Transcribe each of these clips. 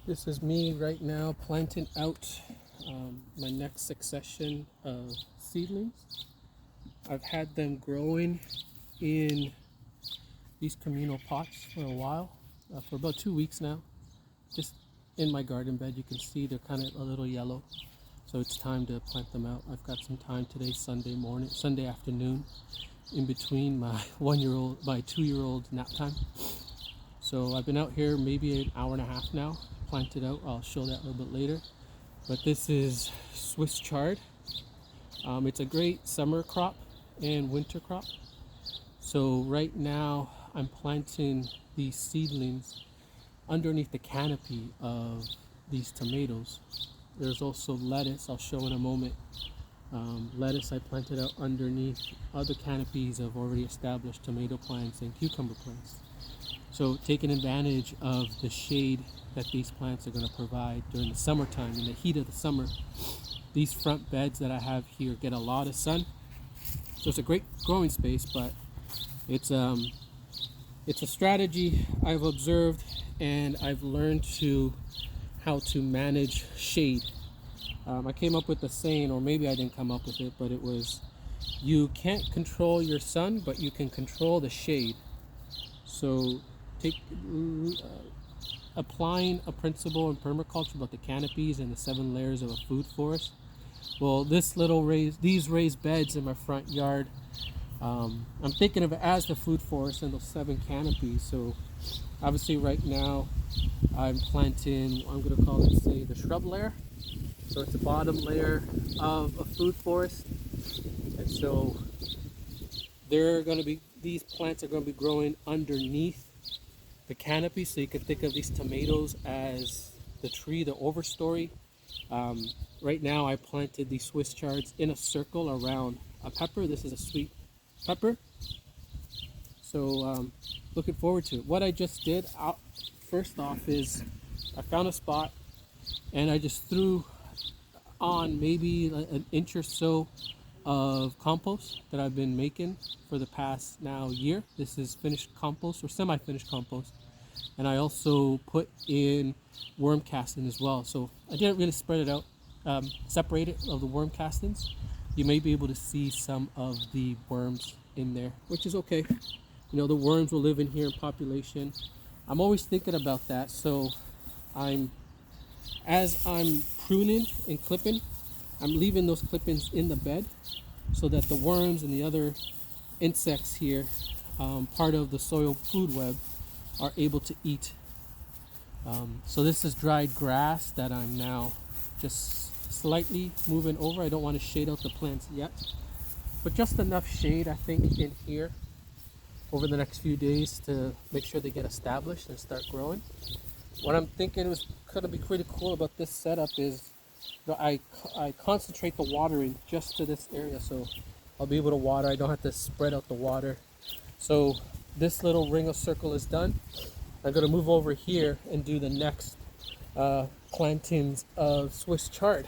This is me right now planting out my next succession of seedlings. I've had them growing in these communal pots for a while, for about 2 weeks now. Just in my garden bed, you can see they're kind of a little yellow. So it's time to plant them out. I've got some time today, Sunday afternoon, in between my 2-year-old nap time. So I've been out here maybe an hour and a half now, planted out. I'll show that a little bit later. But this is Swiss chard. It's a great summer crop and winter crop. So right now I'm planting these seedlings underneath the canopy of these tomatoes. There's also lettuce, I'll show in a moment. Lettuce I planted out underneath other canopies of already established tomato plants and cucumber plants. So taking advantage of the shade that these plants are going to provide during the summertime, in the heat of the summer. These front beds that I have here get a lot of sun. So it's a great growing space, but it's a strategy I've observed and I've learned how to manage shade. I came up with the saying, or maybe I didn't come up with it, but it was, you can't control your sun, but you can control the shade. So applying a principle in permaculture about the canopies and the 7 layers of a food forest. Well, these raised beds in my front yard, I'm thinking of it as the food forest and those 7 canopies. So obviously right now I'm planting, I'm going to call it, say, the shrub layer. So it's the bottom layer of a food forest. And so these plants are going to be growing underneath the canopy. So you can think of these tomatoes as the tree, the overstory. Right now I planted these Swiss chards in a circle around a pepper. This is a sweet pepper. So looking forward to it. What I just did first off is I found a spot and I just threw on maybe an inch or so of compost that I've been making for the past now year. This is finished compost or semi-finished compost. And I also put in worm casting as well. So I didn't really spread it out, separate it of the worm castings. You may be able to see some of the worms in there, which is okay. You know, the worms will live in here in population. I'm always thinking about that. So as I'm pruning and clipping, I'm leaving those clippings in the bed so that the worms and the other insects here, part of the soil food web, are able to eat. So this is dried grass that I'm now just slightly moving over. I don't want to shade out the plants yet, but just enough shade, I think, in here over the next few days to make sure they get established and start growing. What I'm thinking is going to be pretty cool about this setup is I concentrate the watering just to this area, so I'll be able to water. I don't have to spread out the water. So this little ring of circle is done. I'm going to move over here and do the next plantings of Swiss chard.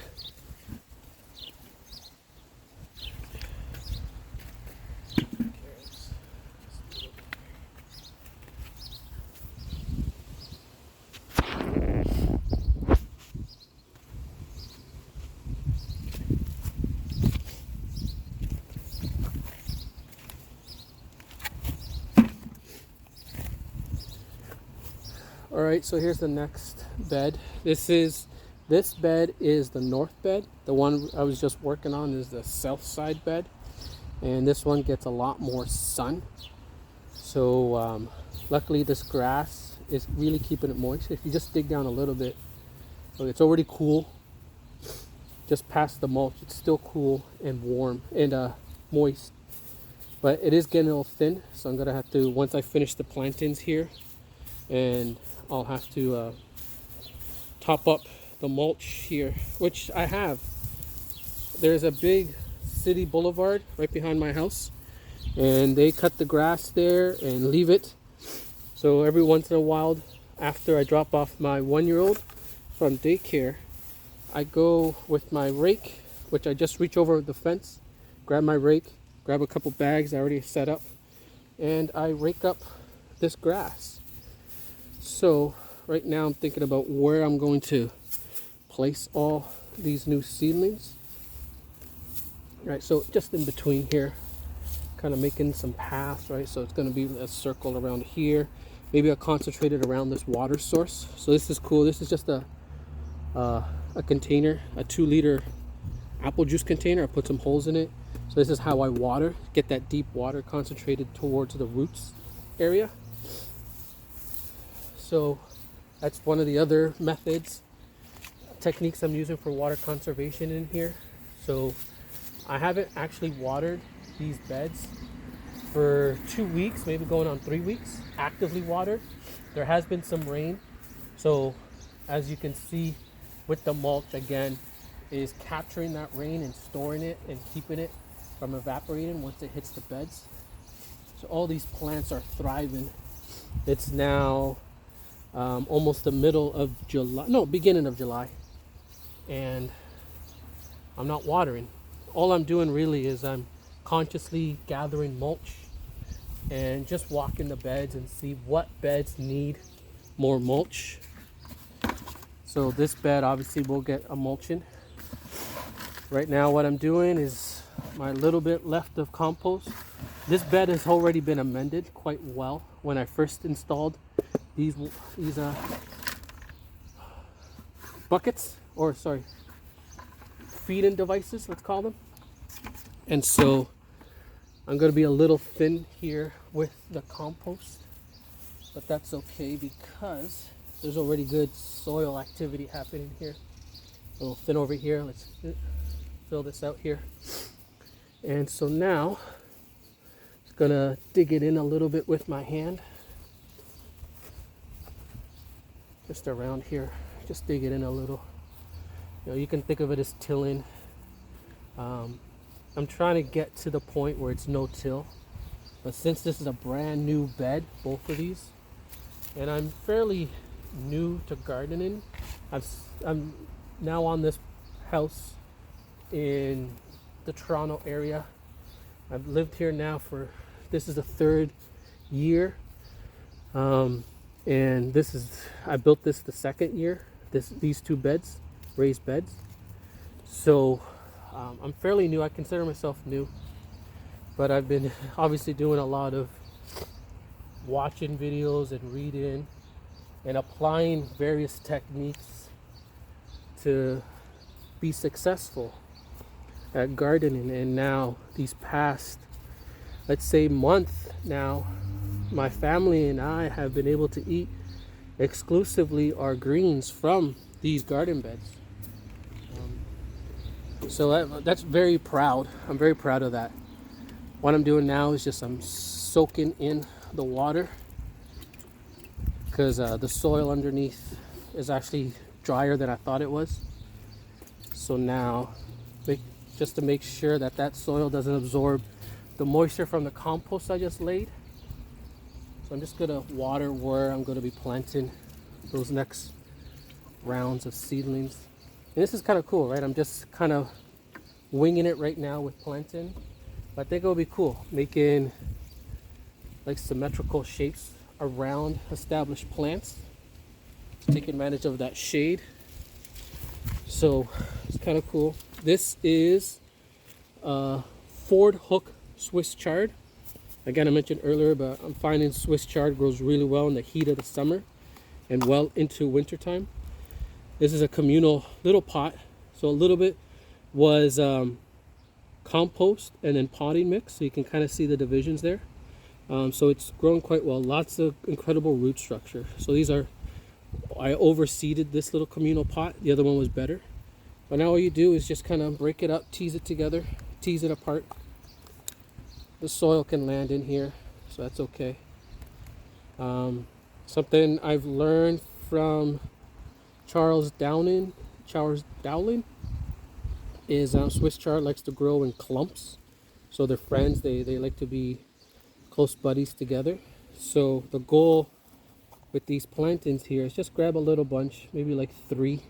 All right, so here's the next bed. This bed is the north bed. The one I was just working on is the south side bed, and this one gets a lot more sun. So luckily this grass is really keeping it moist. If you just dig down a little bit, so it's already cool. Just past the mulch, it's still cool and warm and moist, but it is getting a little thin. So I'm gonna have to, once I finish the plantings here, and I'll have to top up the mulch here, which I have. There's a big city boulevard right behind my house, and they cut the grass there and leave it. So every once in a while, after I drop off my 1-year-old from daycare, I go with my rake, which I just reach over the fence, grab my rake, grab a couple bags I already set up, and I rake up this grass. So right now I'm thinking about where I'm going to place all these new seedlings. Right, so just in between here, kind of making some paths, right? So it's going to be a circle around here. Maybe I'll concentrate it around this water source. So this is cool. This is just a container, a 2-liter apple juice container. I put some holes in it. So this is how I water, get that deep water concentrated towards the roots area. So that's one of the other methods, techniques I'm using for water conservation in here. So I haven't actually watered these beds for 2 weeks, maybe going on 3 weeks, actively watered. There has been some rain. So as you can see with the mulch, again, is capturing that rain and storing it and keeping it from evaporating once it hits the beds. So all these plants are thriving. It's now almost the middle of July, no, beginning of July, and I'm not watering. All I'm doing really is I'm consciously gathering mulch and just walking the beds and see what beds need more mulch. So this bed obviously will get a mulching. Right now what I'm doing is my little bit left of compost. This bed has already been amended quite well. When I first installed these buckets, or sorry, feeding devices, let's call them. And so I'm going to be a little thin here with the compost, but that's okay because there's already good soil activity happening here. A little thin over here. Let's fill this out here. And so now I'm going to dig it in a little bit with my hand. Just around here. Just dig it in a little. You know, you can think of it as tilling. I'm trying to get to the point where it's no till. But since this is a brand new bed, both of these, and I'm fairly new to gardening, I'm now on this house in the Toronto area. I've lived here now for, this is the 3rd year. And I built this the 2nd year, these 2 beds, raised beds. So I'm fairly new. I consider myself new, but I've been obviously doing a lot of watching videos and reading and applying various techniques to be successful at gardening. And now these past, let's say, month now, my family and I have been able to eat exclusively our greens from these garden beds. So that's very proud. I'm very proud of that. What I'm doing now is just I'm soaking in the water because the soil underneath is actually drier than I thought it was. So now, just to make sure that that soil doesn't absorb the moisture from the compost I just laid. So I'm just gonna water where I'm gonna be planting those next rounds of seedlings. And this is kind of cool, right? I'm just kind of winging it right now with planting. But I think it will be cool, making like symmetrical shapes around established plants. Take advantage of that shade. So it's kind of cool. This is Ford Hook Swiss chard. Again, I mentioned earlier, but I'm finding Swiss chard grows really well in the heat of the summer and well into wintertime. This is a communal little pot. So a little bit was compost and then potting mix. So you can kind of see the divisions there. So it's grown quite well. Lots of incredible root structure. So these are, I overseeded this little communal pot. The other one was better. But now all you do is just kind of break it up, tease it together, tease it apart. The soil can land in here, so that's okay. Something I've learned from Charles Dowling is Swiss chard likes to grow in clumps. So they're friends, they like to be close buddies together. So the goal with these plantings here is just grab a little bunch, maybe like 3,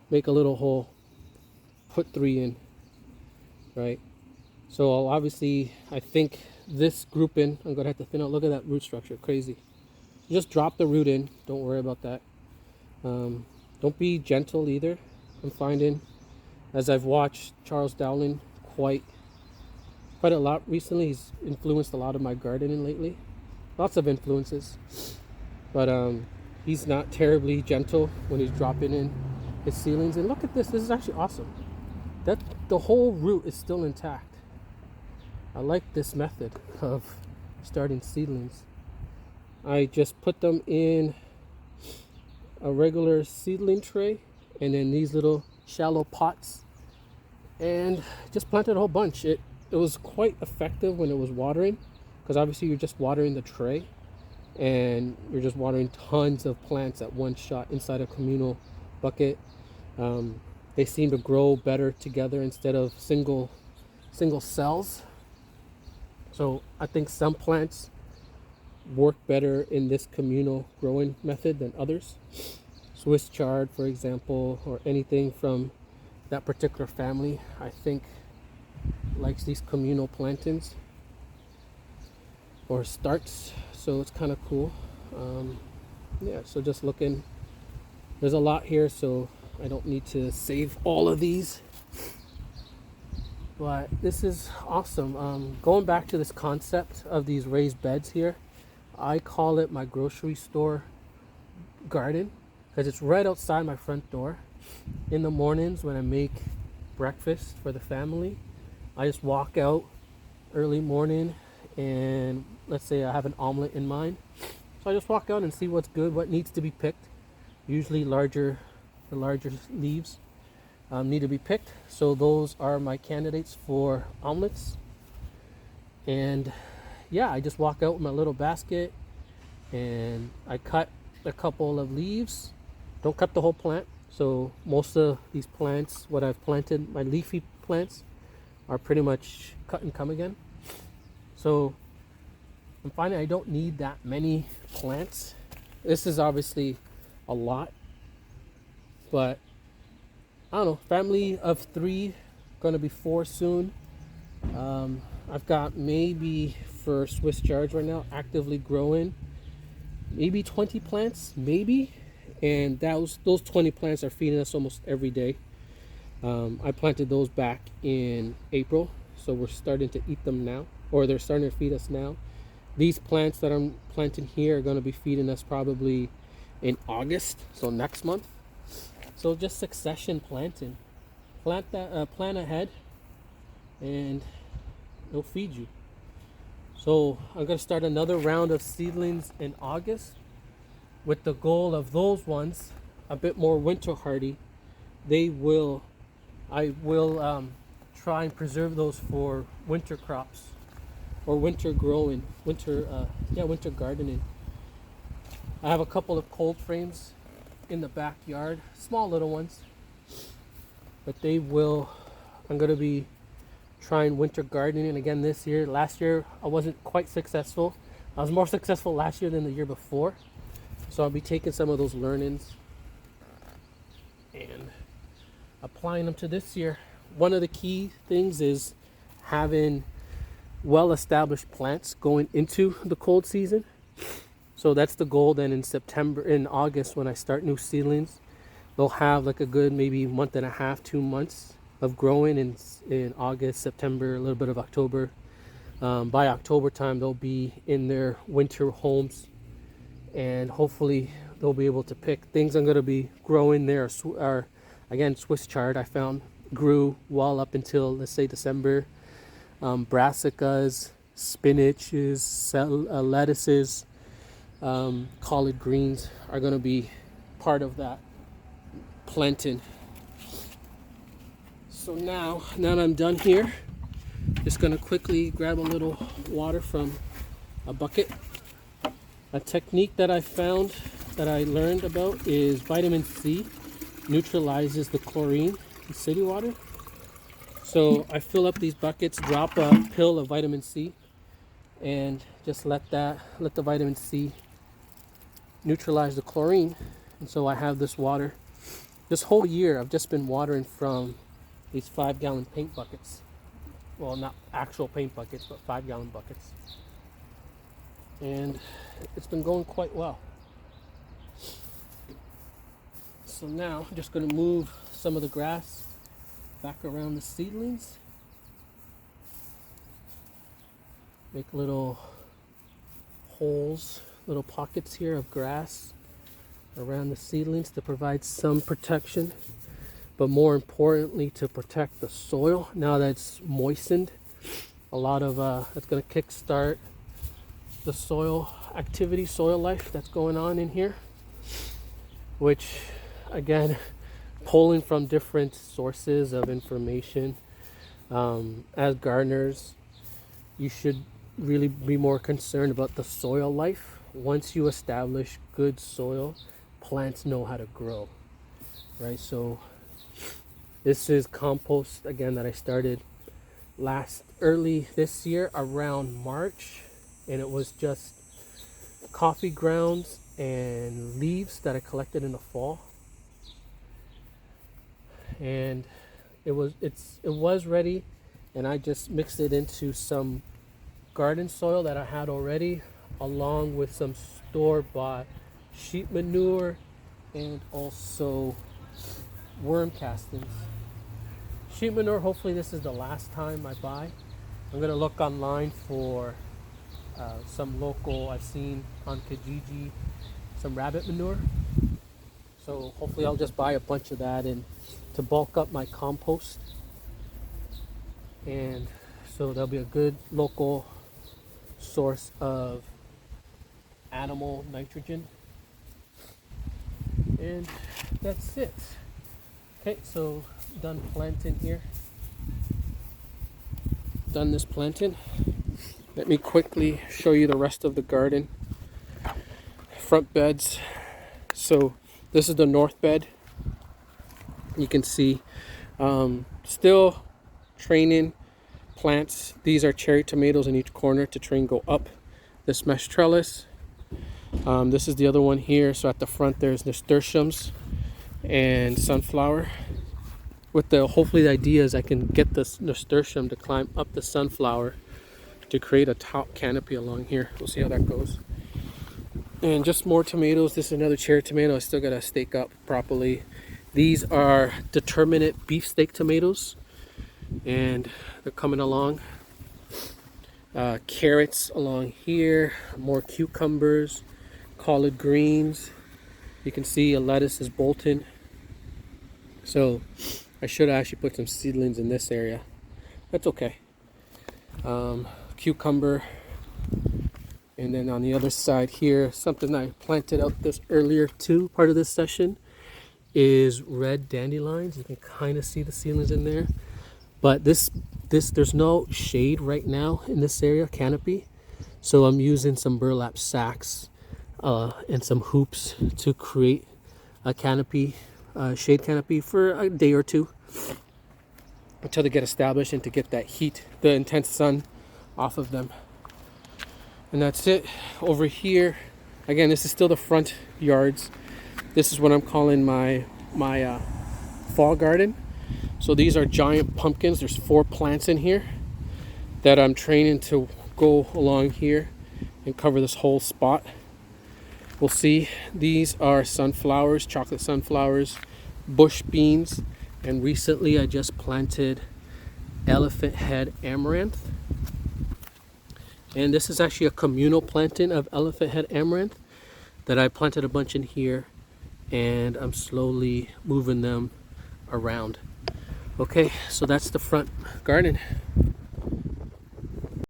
make a little hole, put 3 in, right? So obviously I think this grouping, I'm gonna have to thin out, look at that root structure, crazy. just drop the root in. Don't worry about that. Don't be gentle either. I'm finding, as I've watched Charles Dowling quite a lot recently, he's influenced a lot of my gardening lately. Lots of influences, but he's not terribly gentle when he's dropping in his seedlings. And look at this. This is actually awesome. That the whole root is still intact. I like this method of starting seedlings. I just put them in a regular seedling tray and then these little shallow pots, and just planted a whole bunch. It was quite effective when it was watering, because obviously you're just watering the tray and you're just watering tons of plants at one shot inside a communal bucket. They seem to grow better together instead of single cells. So I think some plants work better in this communal growing method than others. Swiss chard, for example, or anything from that particular family, I think likes these communal plantings or starts. So it's kind of cool. Yeah, so just looking, there's a lot here, so I don't need to save all of these, but this is awesome. Going back to this concept of these raised beds here, I call it my grocery store garden, because it's right outside my front door. In the mornings when I make breakfast for the family, I just walk out early morning, and let's say I have an omelet in mind, so I just walk out and see what's good, what needs to be picked. Usually the larger leaves need to be picked, so those are my candidates for omelets. And yeah, I just walk out with my little basket and I cut a couple of leaves. Don't cut the whole plant. So most of these plants, what I've planted, my leafy plants, are pretty much cut and come again. So I'm finding I don't need that many plants. This is obviously a lot, but I don't know, family of 3, gonna be 4 soon. I've got maybe, for Swiss chards right now, actively growing, maybe 20 plants, maybe. And those 20 plants are feeding us almost every day. I planted those back in April, so we're starting to eat them now, or they're starting to feed us now. These plants that I'm planting here are going to be feeding us probably in August, so next month. So just succession planting. Plant ahead, and it'll feed you. So I'm going to start another round of seedlings in August, with the goal of those ones a bit more winter hardy. I will try and preserve those for winter crops, or winter growing, winter gardening. I have a couple of cold frames in the backyard, small little ones, but I'm going to be trying winter gardening again this year. Last year I wasn't quite successful. I was more successful last year than the year before. So I'll be taking some of those learnings and applying them to this year. One of the key things is having well-established plants going into the cold season. So that's the goal. Then in August, when I start new seedlings, they'll have like a good maybe month and a half, 2 months of growing in August, September, a little bit of October. By October time, they'll be in their winter homes, and hopefully they'll be able to pick. Things I'm going to be growing there are again, Swiss chard I found grew well up until, let's say, December. Brassicas, spinaches, lettuces, collard greens are going to be part of that planting. So now that I'm done here, just going to quickly grab a little water from a bucket. A technique that I found, that I learned about, is vitamin C neutralizes the chlorine in city water. So I fill up these buckets, drop a pill of vitamin C, and just let the vitamin C neutralize the chlorine. And so I have this water. This whole year I've just been watering from these 5-gallon paint buckets. Well, not actual paint buckets, but 5-gallon buckets. and it's been going quite well. So now I'm just going to move some of the grass back around the seedlings. Make little holes, little pockets here of grass around the seedlings to provide some protection, but more importantly to protect the soil now that it's moistened. A lot of that's going to kickstart the soil activity, soil life that's going on in here, which again, pulling from different sources of information, as gardeners you should really be more concerned about the soil life. Once you establish good soil, plants know how to grow, right? So this is compost again that I started early this year around March, and it was just coffee grounds and leaves that I collected in the fall, and it was ready, and I just mixed it into some garden soil that I had already, along with some store-bought sheep manure and also worm castings. Sheep manure, hopefully this is the last time I buy. I'm gonna look online for some local, I've seen on Kijiji, some rabbit manure. So hopefully I'll just buy a bunch of that and to bulk up my compost. And so there'll be a good local source of animal nitrogen. And that's it. Okay, so done planting here. Done this planting. Let me quickly show you the rest of the garden. Front beds. So this is the north bed. You can see still training plants. These are cherry tomatoes in each corner to train go up this mesh trellis. This is the other one here. So at the front there's nasturtiums and sunflower. With the hopefully the idea is I can get this nasturtium to climb up the sunflower to create a top canopy along here. We'll see how that goes. And just more tomatoes. This is another cherry tomato. I still gotta stake up properly. These are determinate beefsteak tomatoes, and they're coming along. Carrots along here, more cucumbers, collard greens. You can see a lettuce is bolting. So I should actually put some seedlings in this area. That's okay. Cucumber. And then on the other side here, something I planted out this earlier too, part of this session, is red dandelions. You can kind of see the seedlings in there. But this there's no shade right now in this area, canopy. So I'm using some burlap sacks and some hoops to create a canopy, shade canopy for a day or two until they get established and to get that heat, the intense sun off of them. And that's it. Over here, again, this is still the front yards. This is what I'm calling my fall garden. So these are giant pumpkins. There's 4 plants in here that I'm training to go along here and cover this whole spot. We'll see. These are sunflowers, chocolate sunflowers, bush beans, and recently I just planted elephant head amaranth. And this is actually a communal planting of elephant head amaranth that I planted a bunch in here, and I'm slowly moving them around. Okay, so that's the front garden.